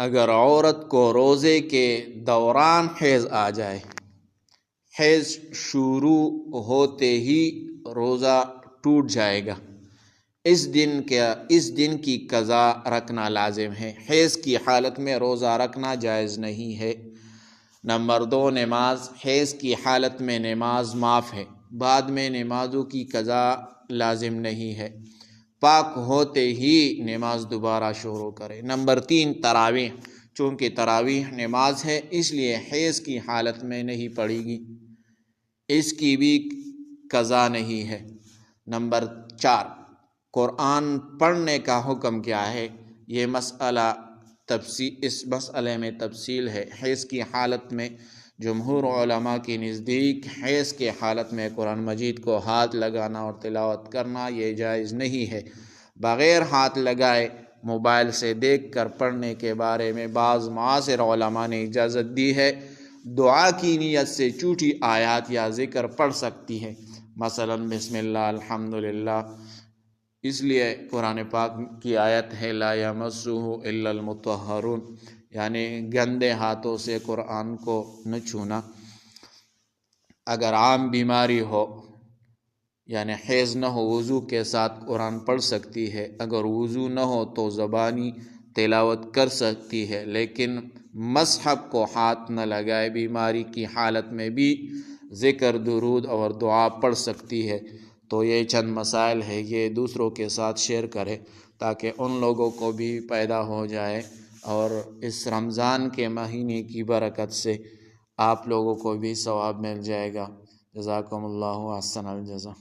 اگر عورت کو روزے کے دوران حیض آ جائے، حیض شروع ہوتے ہی روزہ ٹوٹ جائے گا، اس دن کی قضا رکھنا لازم ہے۔ حیض کی حالت میں روزہ رکھنا جائز نہیں ہے۔ نمبر 2، نماز۔ حیض کی حالت میں نماز معاف ہے، بعد میں نمازوں کی قضا لازم نہیں ہے، پاک ہوتے ہی نماز دوبارہ شروع کرے۔ نمبر 3، تراویح۔ چونکہ تراویح نماز ہے اس لیے حیض کی حالت میں نہیں پڑے گی، اس کی بھی قضا نہیں ہے۔ نمبر 4، قرآن پڑھنے کا حکم کیا ہے؟ یہ اس مسئلے میں تفصیل ہے۔ حیض کی حالت میں جمہور علماء کے نزدیک حیض کے حالت میں قرآن مجید کو ہاتھ لگانا اور تلاوت کرنا یہ جائز نہیں ہے۔ بغیر ہاتھ لگائے موبائل سے دیکھ کر پڑھنے کے بارے میں بعض معاصر علماء نے اجازت دی ہے۔ دعا کی نیت سے چھوٹی آیات یا ذکر پڑھ سکتی ہے، مثلا بسم اللہ، الحمدللہ۔ اس لیے قرآن پاک کی آیت ہے لا یمسہ الا المطہرون، یعنی گندے ہاتھوں سے قرآن کو نہ چھونا۔ اگر عام بیماری ہو یعنی حیض نہ ہو، وضو کے ساتھ قرآن پڑھ سکتی ہے۔ اگر وضو نہ ہو تو زبانی تلاوت کر سکتی ہے، لیکن مصحف کو ہاتھ نہ لگائے۔ بیماری کی حالت میں بھی ذکر، درود اور دعا پڑھ سکتی ہے۔ تو یہ چند مسائل ہے، یہ دوسروں کے ساتھ شیئر کرے تاکہ ان لوگوں کو بھی پیدا ہو جائے، اور اس رمضان کے مہینے کی برکت سے آپ لوگوں کو بھی ثواب مل جائے گا۔ جزاکم اللہ احسن الجزا۔